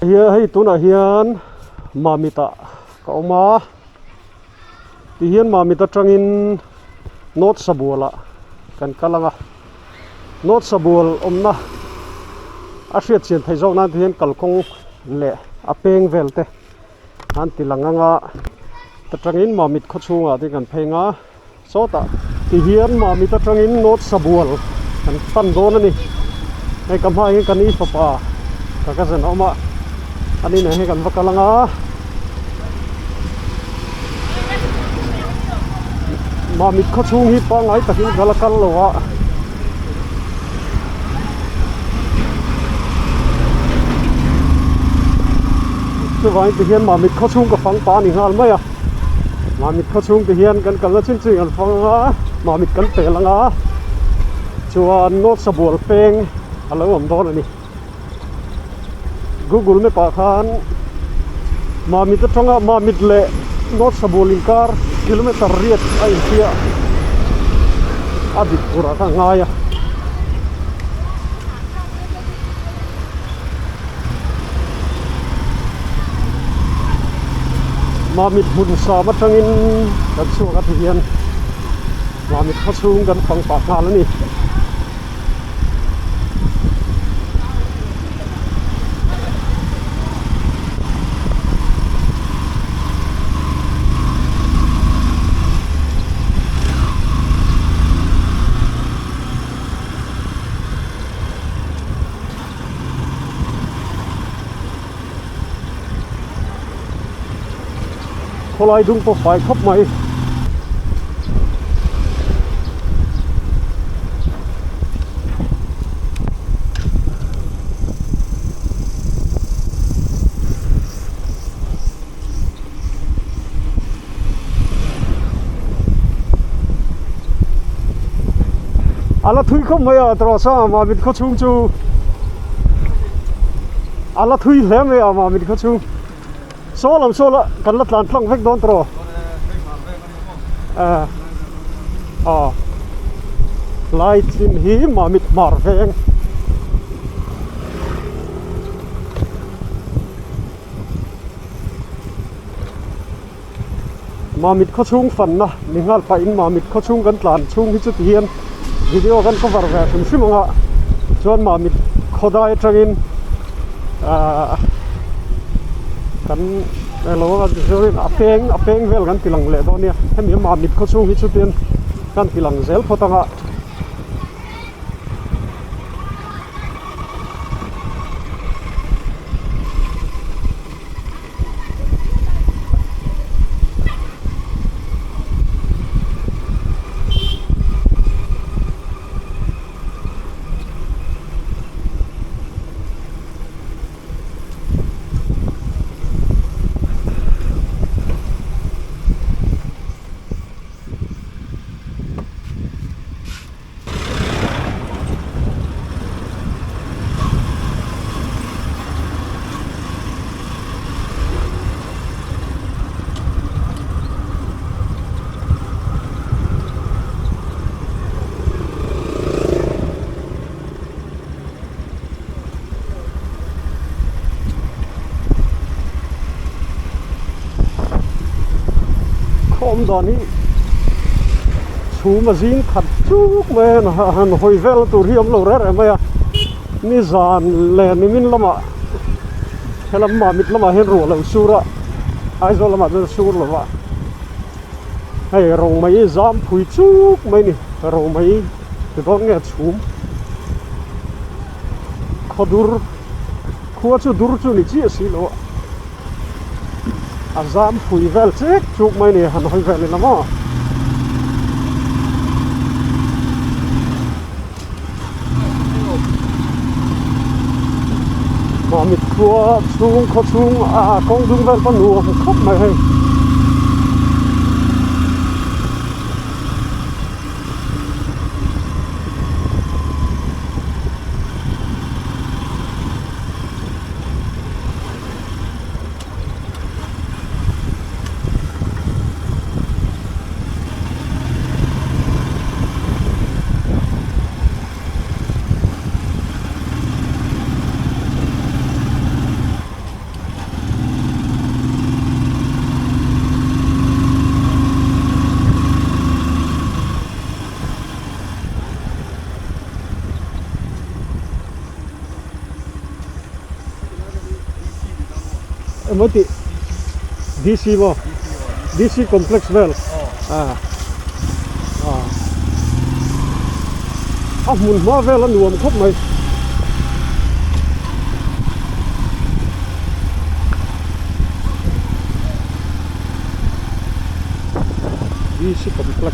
Here hay tuna hian mamita ka oma ti hian mamita tangin N.Sabual kan kalanga N.Sabual omna a hriat chian thei zawk nan hian kalkawng le a peng velte an tilanganga tatangin mamit khawchunga ti kan phenga sota ti hian mamita tangin N.Sabual kan tan don ani hei kamha hi kan i papa ka zan oma ani ne he kan vakalanga mamit khawchung hi pa ngai takin galakal lowa chuwai ti hian mamit khawchung ka phang pa ni ngal mai a mamit khawchung ti hian kan kalna chin chin an phanga mamit kan pelanga chuan N.Sabual peng alo om don ani Google me pa khan mamit atanga mamit le N.Sabual inkar kilometer riat ai tia adik pura ka ngaya mamit hun sa matangin kan suka hian mamit khawchung kan phang pa khala ni Kolai dung po fai khop mai ala thui khop mai a tro sa mamit khawchung chu ala thui hle mai a mamit khawchung solam sola kan la tlan thlang vek don tro light in hi mamit mar veng mamit khawchung fan na ningal pa in mamit khawchung kan tlan chung hi chu hian video kan cover ve sim simanga chuan mamit khodai tangin kan lo ga zorin apeng vel kan tilang le do nia hemi mamit khawchung hi chu tin kan tilang zel photanga om dani chu ma zin khat chuk men han hoi vel tur hi om lo re maya ni zan le ni min lama helam ma mit lama hen ro lo sura ai zo lama de sur lo wa hei rong mai zam phui chuk mai ni rong mai te don nge chum khodur khuwa chu dur chu ni chi si lo azam phui vel chek chuk mai ni han hoi vel lama mamit khua chung kho chung kong dung vel pa nu khop mai hei mới tị DC mà DC complex vel mun ma vel an nuam khop mai DC complex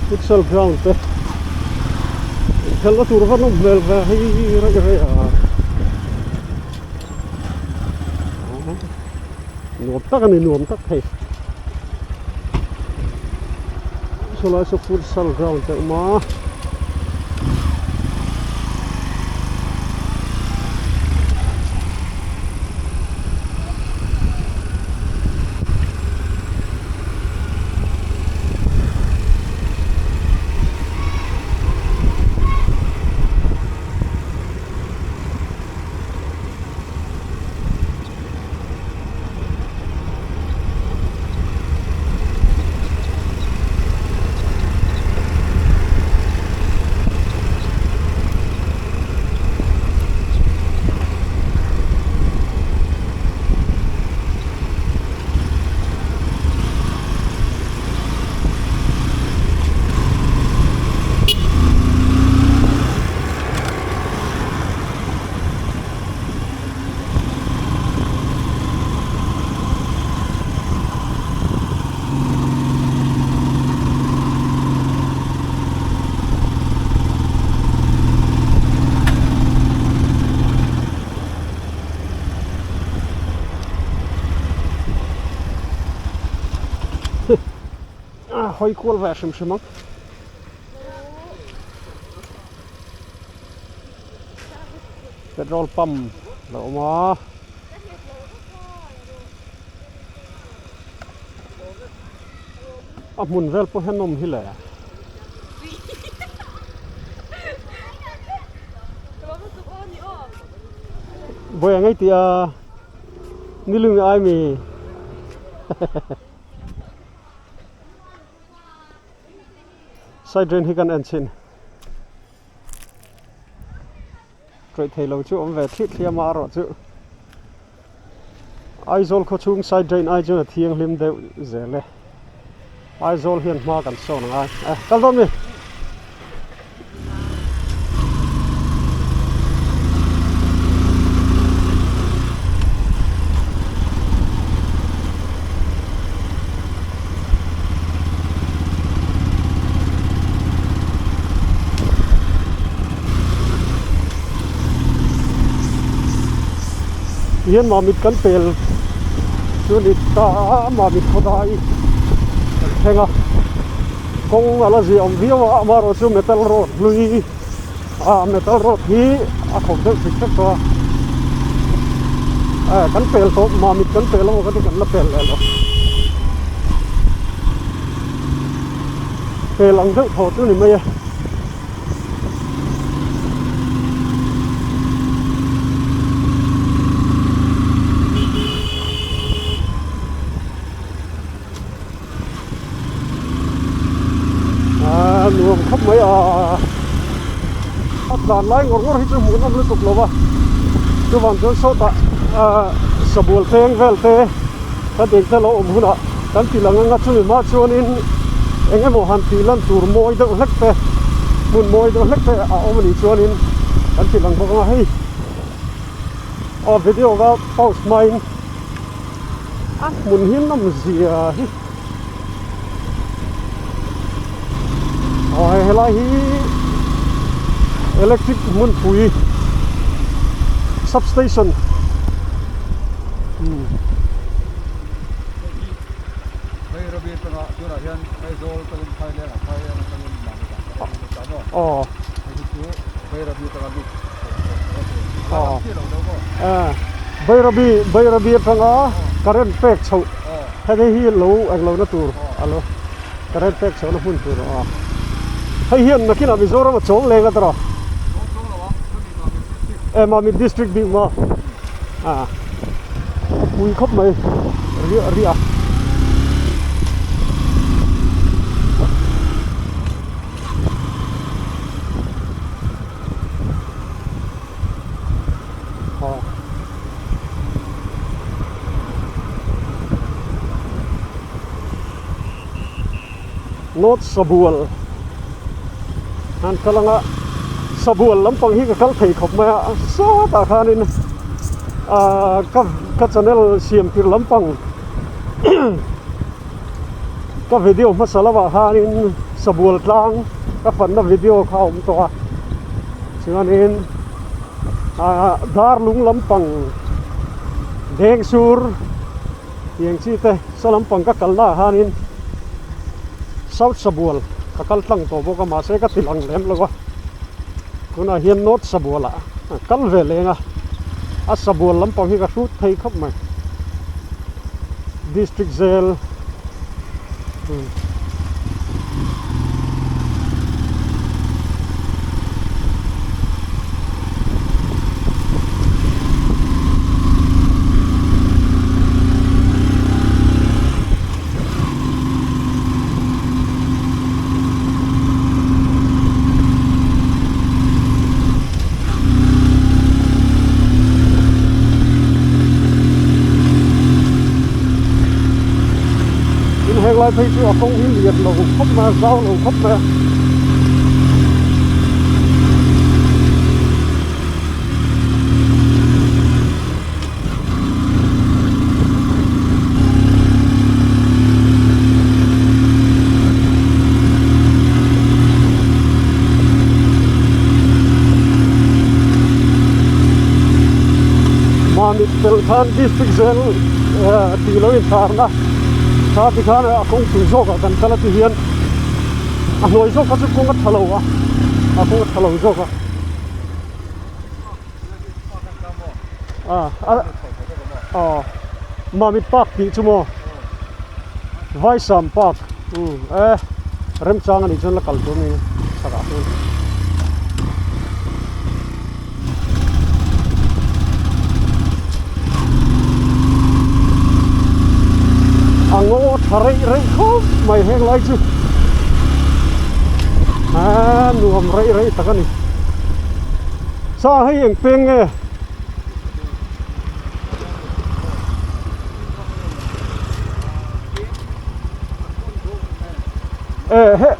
futsal ground te hello tur van vel va hi ra nuam tak ani nuam tak thei solai so futsal ground te ma hoi kual va shim shimang petrol pump lo ma mun vel po henom hile boy ngai tia nilung ai mi side drain hi kan an chin troi thei lo chu om ve thit thia ma ro chu aizol kho chung side drain ai chu na thiang hlim de zele aizol hian ma kan so na kal dom mi hian mamit kan pel chu ni ta mamit khodai henga kong ala ji om viwa amaro chu metal road lui metal road hi a khom de fik to kan pel to mamit kan pel lo kan la pel lo pel ang de tho tu ni mai nuông khắp mấy đàn lái ngor ngor hít muốn năm tục lova chú van cho số ta N.Sabual theng vel te ta deng ta lo huna kan ti lang nga chu ma chuan in enge mo han ti lan tur moi do lek te mun moi do lek te omani chuan in kan ti lang bang hei video ga post mine mun hin nam zia hi helai hi electric mun pui substation Bayrabi tanga current pack chau hade hi lo anglo na tur alo current pack chau na hun tur hay hiền là khi nào bị dỗ nó mà trốn lên cái đó em mà mình district bị mà cùi khóc mày ria N.Sabual han kalanga Sabual lampang hi ka kal thei khop ma so ta khanin ka channel siam tir lampang ka video masalawa hanin Sabual tlang ka fan na video khaum to a chuanin dar lung lampang deng sur yang chi te salampang ka kalna hanin South Sabual ka kal tlang to bo ka ma se ka tilang lem lawa kuna hian N.Sabual a kal ve lenga a Sabual lampang hi ka shoot thei khop mai district jail lại thấy chưa không in liệt lầu khóc mà giao lầu khóc mà Mamit Khawpui Fan district jail tilo in sarna sa ti khan akong tu zo ka kan kala ti hian a noi zo ka chu kong thalo a akong thalo zo ka Mamit Park ti chumo vai sam park rem chang ani chon la kal tu ni saka ango tharai rai khop mai heng lai chu nuam rai takani sa hai eng peng nge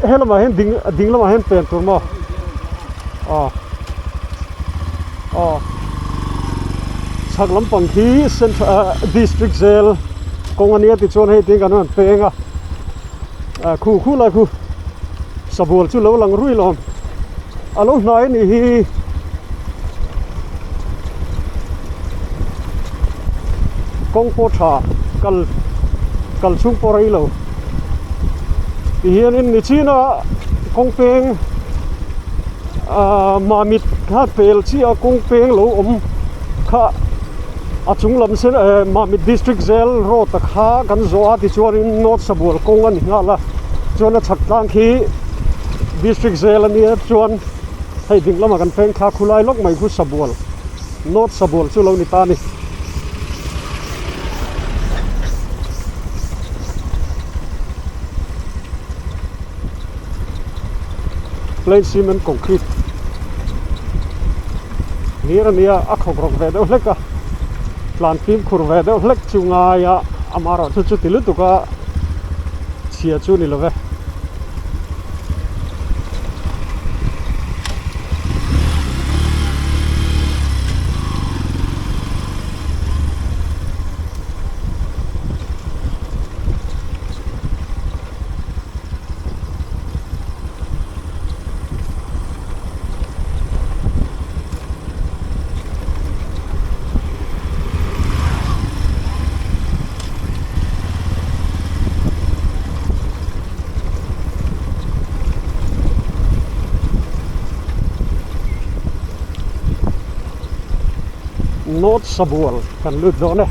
helama hen ding lama hen pen tur mo sak lampang thi district jail công an ti chon hei ting kan penga khu la khu Sabual chu lo lang rui lom alo nai ni hi kong po tha kal chung po rai lo hian in ni china kong peng Mamit kha pel chi a kong peng lo kha achung lam sen Mamit district jail ro ta kha kan zo a ti chuan in N.Sabual kong an nga la chuan a chak tlang khi district jail ani chuan hei ding lama kan peng kha khulai lok mai khu Sabual N.Sabual chu lo ni ta ni plain cement concrete nia a khok rok ve do hleka plan phim khur ve do hlek chunga ya amaro chu tilu tuka chia chu ni love N.Sabual kan lut do ne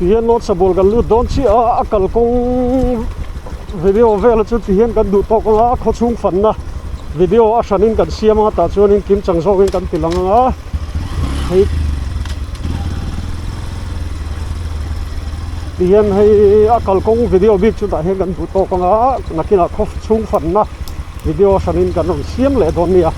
hian N.Sabual kan lut don chi a kal kong video vel chu ti hian kan du tok la kho chung fan na video a sanin kan siama ta chuan in kim changzo in kan tilanga hei tihian hei a kalkong video bik chu ta hen kan bu to kanga nakina khof chung fan na video sanin kan ron siam le don nia